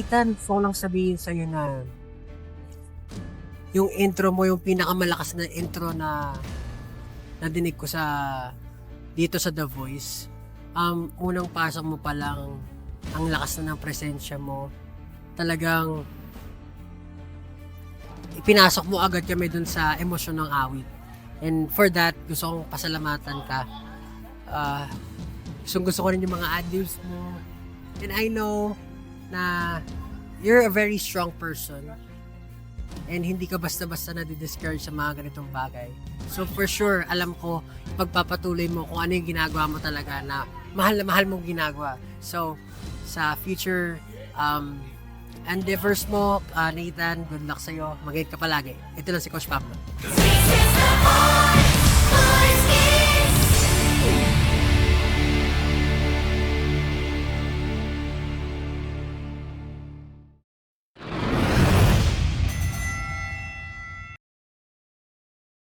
Nathan, gusto ko lang sabihin sa'yo na yung intro mo, yung pinakamalakas na intro na nadinig ko dito sa The Voice. Unang pasok mo pa lang, ang lakas na ng presensya mo. Talagang ipinasok mo agad kami dun sa emosyon ng awit. And for that, gusto kong pasalamatan ka. Gusto ko rin yung mga ad-libs mo. And I know na you're a very strong person. And hindi ka basta-basta na-discourage sa mga ganitong bagay. So for sure, alam ko, pagpapatuloy mo kung ano yung ginagawa mo talaga na mahal na mahal mong ginagawa. So, sa future endeavors mo, Nathan, good luck sa'yo. Mag-ingat ka palagi. Ito lang si Coach Pablo.